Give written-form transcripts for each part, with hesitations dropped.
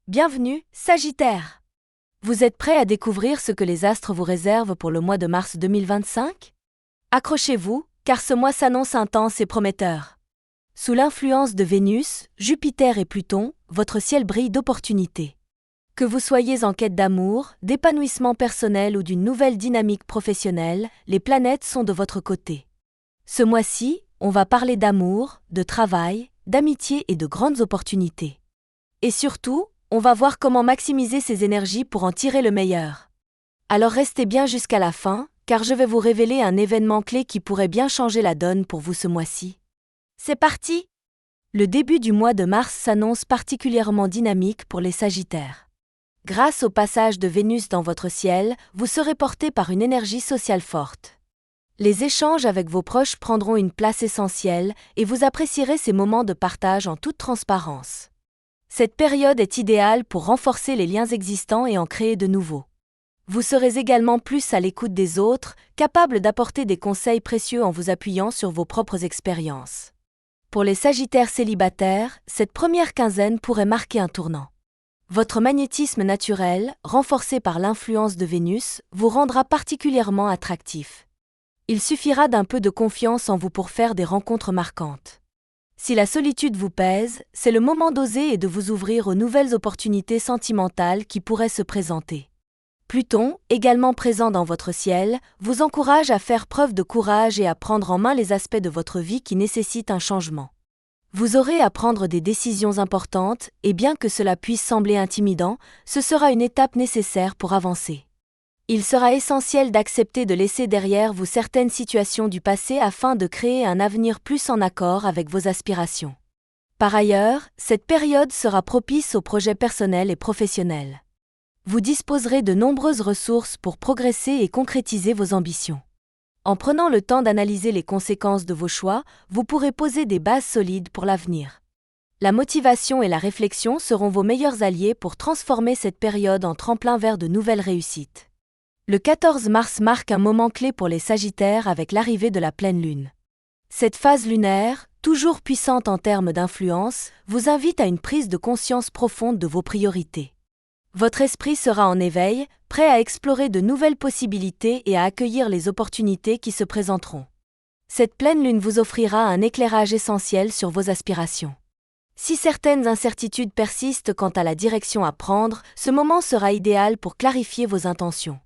Bienvenue, Sagittaire. Vous êtes prêt à découvrir ce que les astres vous réservent pour le mois de mars 2025? Accrochez-vous, car ce mois s'annonce intense et prometteur. Sous l'influence de Vénus, Jupiter et Pluton, votre ciel brille d'opportunités. Que vous soyez en quête d'amour, d'épanouissement personnel ou d'une nouvelle dynamique professionnelle, les planètes sont de votre côté. Ce mois-ci, on va parler d'amour, de travail, d'amitié et de grandes opportunités. Et surtout, on va voir comment maximiser ces énergies pour en tirer le meilleur. Alors restez bien jusqu'à la fin, car je vais vous révéler un événement clé qui pourrait bien changer la donne pour vous ce mois-ci. C'est parti! Le début du mois de mars s'annonce particulièrement dynamique pour les Sagittaires. Grâce au passage de Vénus dans votre ciel, vous serez porté par une énergie sociale forte. Les échanges avec vos proches prendront une place essentielle et vous apprécierez ces moments de partage en toute transparence. Cette période est idéale pour renforcer les liens existants et en créer de nouveaux. Vous serez également plus à l'écoute des autres, capable d'apporter des conseils précieux en vous appuyant sur vos propres expériences. Pour les Sagittaires célibataires, cette première quinzaine pourrait marquer un tournant. Votre magnétisme naturel, renforcé par l'influence de Vénus, vous rendra particulièrement attractif. Il suffira d'un peu de confiance en vous pour faire des rencontres marquantes. Si la solitude vous pèse, c'est le moment d'oser et de vous ouvrir aux nouvelles opportunités sentimentales qui pourraient se présenter. Pluton, également présent dans votre ciel, vous encourage à faire preuve de courage et à prendre en main les aspects de votre vie qui nécessitent un changement. Vous aurez à prendre des décisions importantes et bien que cela puisse sembler intimidant, ce sera une étape nécessaire pour avancer. Il sera essentiel d'accepter de laisser derrière vous certaines situations du passé afin de créer un avenir plus en accord avec vos aspirations. Par ailleurs, cette période sera propice aux projets personnels et professionnels. Vous disposerez de nombreuses ressources pour progresser et concrétiser vos ambitions. En prenant le temps d'analyser les conséquences de vos choix, vous pourrez poser des bases solides pour l'avenir. La motivation et la réflexion seront vos meilleurs alliés pour transformer cette période en tremplin vers de nouvelles réussites. Le 14 mars marque un moment clé pour les Sagittaires avec l'arrivée de la pleine lune. Cette phase lunaire, toujours puissante en termes d'influence, vous invite à une prise de conscience profonde de vos priorités. Votre esprit sera en éveil, prêt à explorer de nouvelles possibilités et à accueillir les opportunités qui se présenteront. Cette pleine lune vous offrira un éclairage essentiel sur vos aspirations. Si certaines incertitudes persistent quant à la direction à prendre, ce moment sera idéal pour clarifier vos intentions.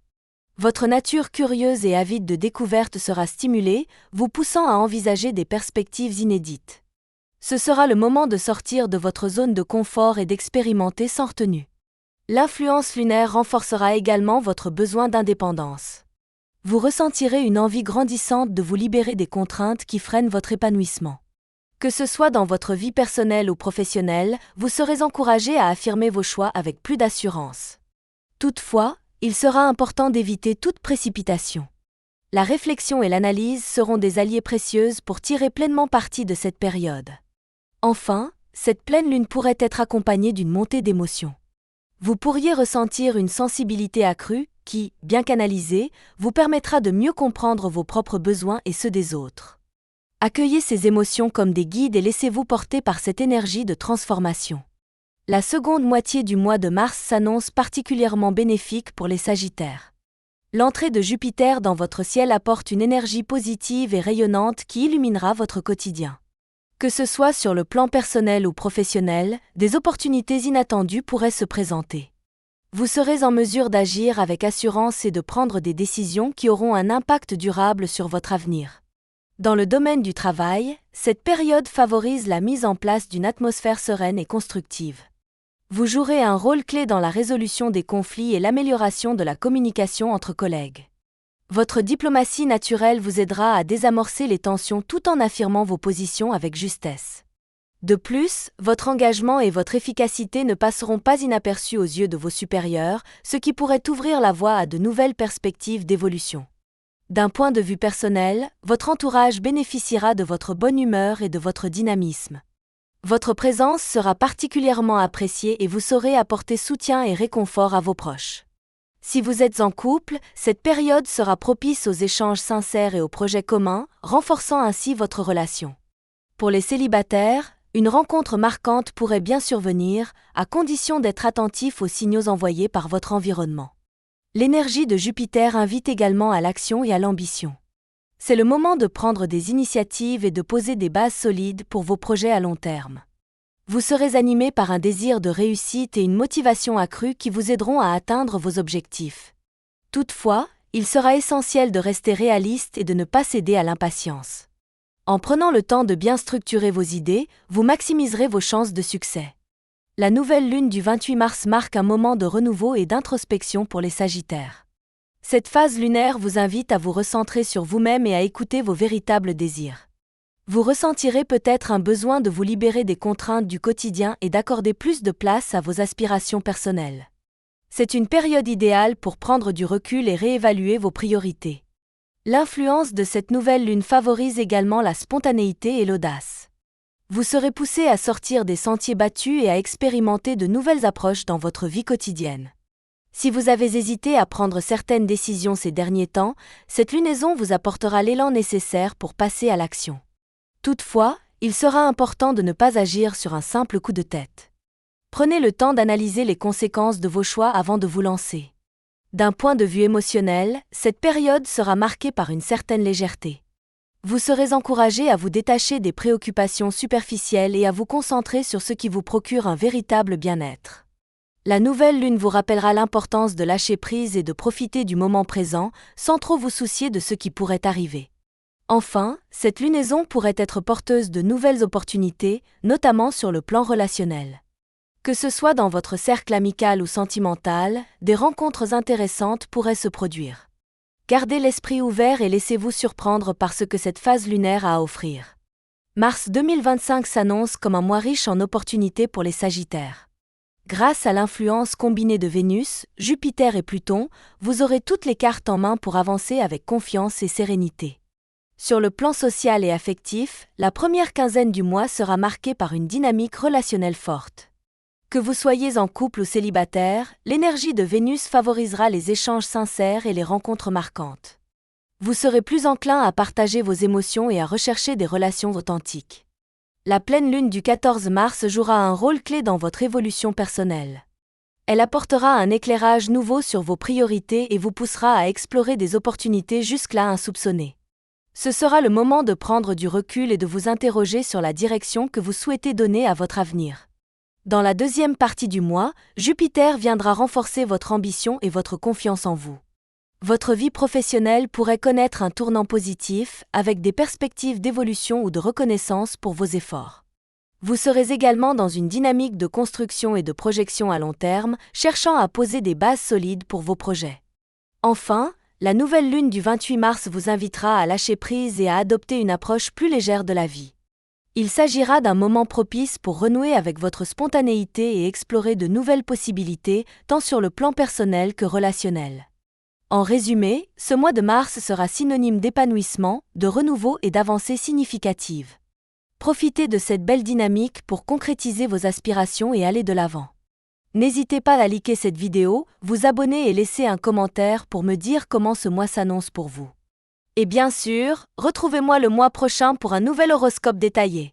Votre nature curieuse et avide de découvertes sera stimulée, vous poussant à envisager des perspectives inédites. Ce sera le moment de sortir de votre zone de confort et d'expérimenter sans retenue. L'influence lunaire renforcera également votre besoin d'indépendance. Vous ressentirez une envie grandissante de vous libérer des contraintes qui freinent votre épanouissement. Que ce soit dans votre vie personnelle ou professionnelle, vous serez encouragé à affirmer vos choix avec plus d'assurance. Toutefois, il sera important d'éviter toute précipitation. La réflexion et l'analyse seront des alliés précieuses pour tirer pleinement parti de cette période. Enfin, cette pleine lune pourrait être accompagnée d'une montée d'émotions. Vous pourriez ressentir une sensibilité accrue qui, bien canalisée, vous permettra de mieux comprendre vos propres besoins et ceux des autres. Accueillez ces émotions comme des guides et laissez-vous porter par cette énergie de transformation. La seconde moitié du mois de mars s'annonce particulièrement bénéfique pour les Sagittaires. L'entrée de Jupiter dans votre ciel apporte une énergie positive et rayonnante qui illuminera votre quotidien. Que ce soit sur le plan personnel ou professionnel, des opportunités inattendues pourraient se présenter. Vous serez en mesure d'agir avec assurance et de prendre des décisions qui auront un impact durable sur votre avenir. Dans le domaine du travail, cette période favorise la mise en place d'une atmosphère sereine et constructive. Vous jouerez un rôle clé dans la résolution des conflits et l'amélioration de la communication entre collègues. Votre diplomatie naturelle vous aidera à désamorcer les tensions tout en affirmant vos positions avec justesse. De plus, votre engagement et votre efficacité ne passeront pas inaperçus aux yeux de vos supérieurs, ce qui pourrait ouvrir la voie à de nouvelles perspectives d'évolution. D'un point de vue personnel, votre entourage bénéficiera de votre bonne humeur et de votre dynamisme. Votre présence sera particulièrement appréciée et vous saurez apporter soutien et réconfort à vos proches. Si vous êtes en couple, cette période sera propice aux échanges sincères et aux projets communs, renforçant ainsi votre relation. Pour les célibataires, Une rencontre marquante pourrait bien survenir, à condition d'être attentif aux signaux envoyés par votre environnement. L'énergie de Jupiter invite également à l'action et à l'ambition. C'est le moment de prendre des initiatives et de poser des bases solides pour vos projets à long terme. Vous serez animé par un désir de réussite et une motivation accrue qui vous aideront à atteindre vos objectifs. Toutefois, il sera essentiel de rester réaliste et de ne pas céder à l'impatience. En prenant le temps de bien structurer vos idées, vous maximiserez vos chances de succès. La nouvelle lune du 28 mars marque un moment de renouveau et d'introspection pour les Sagittaires. Cette phase lunaire vous invite à vous recentrer sur vous-même et à écouter vos véritables désirs. Vous ressentirez peut-être un besoin de vous libérer des contraintes du quotidien et d'accorder plus de place à vos aspirations personnelles. C'est une période idéale pour prendre du recul et réévaluer vos priorités. L'influence de cette nouvelle lune favorise également la spontanéité et l'audace. Vous serez poussé à sortir des sentiers battus et à expérimenter de nouvelles approches dans votre vie quotidienne. Si vous avez hésité à prendre certaines décisions ces derniers temps, cette lunaison vous apportera l'élan nécessaire pour passer à l'action. Toutefois, il sera important de ne pas agir sur un simple coup de tête. Prenez le temps d'analyser les conséquences de vos choix avant de vous lancer. D'un point de vue émotionnel, cette période sera marquée par une certaine légèreté. Vous serez encouragé à vous détacher des préoccupations superficielles et à vous concentrer sur ce qui vous procure un véritable bien-être. La nouvelle lune vous rappellera l'importance de lâcher prise et de profiter du moment présent, sans trop vous soucier de ce qui pourrait arriver. Enfin, cette lunaison pourrait être porteuse de nouvelles opportunités, notamment sur le plan relationnel. Que ce soit dans votre cercle amical ou sentimental, des rencontres intéressantes pourraient se produire. Gardez l'esprit ouvert et laissez-vous surprendre par ce que cette phase lunaire a à offrir. Mars 2025 s'annonce comme un mois riche en opportunités pour les Sagittaires. Grâce à l'influence combinée de Vénus, Jupiter et Pluton, vous aurez toutes les cartes en main pour avancer avec confiance et sérénité. Sur le plan social et affectif, la première quinzaine du mois sera marquée par une dynamique relationnelle forte. Que vous soyez en couple ou célibataire, l'énergie de Vénus favorisera les échanges sincères et les rencontres marquantes. Vous serez plus enclin à partager vos émotions et à rechercher des relations authentiques. La pleine lune du 14 mars jouera un rôle clé dans votre évolution personnelle. Elle apportera un éclairage nouveau sur vos priorités et vous poussera à explorer des opportunités jusque-là insoupçonnées. Ce sera le moment de prendre du recul et de vous interroger sur la direction que vous souhaitez donner à votre avenir. Dans la deuxième partie du mois, Jupiter viendra renforcer votre ambition et votre confiance en vous. Votre vie professionnelle pourrait connaître un tournant positif, avec des perspectives d'évolution ou de reconnaissance pour vos efforts. Vous serez également dans une dynamique de construction et de projection à long terme, cherchant à poser des bases solides pour vos projets. Enfin, la nouvelle lune du 28 mars vous invitera à lâcher prise et à adopter une approche plus légère de la vie. Il s'agira d'un moment propice pour renouer avec votre spontanéité et explorer de nouvelles possibilités, tant sur le plan personnel que relationnel. En résumé, ce mois de mars sera synonyme d'épanouissement, de renouveau et d'avancées significatives. Profitez de cette belle dynamique pour concrétiser vos aspirations et aller de l'avant. N'hésitez pas à liker cette vidéo, vous abonner et laisser un commentaire pour me dire comment ce mois s'annonce pour vous. Et bien sûr, retrouvez-moi le mois prochain pour un nouvel horoscope détaillé.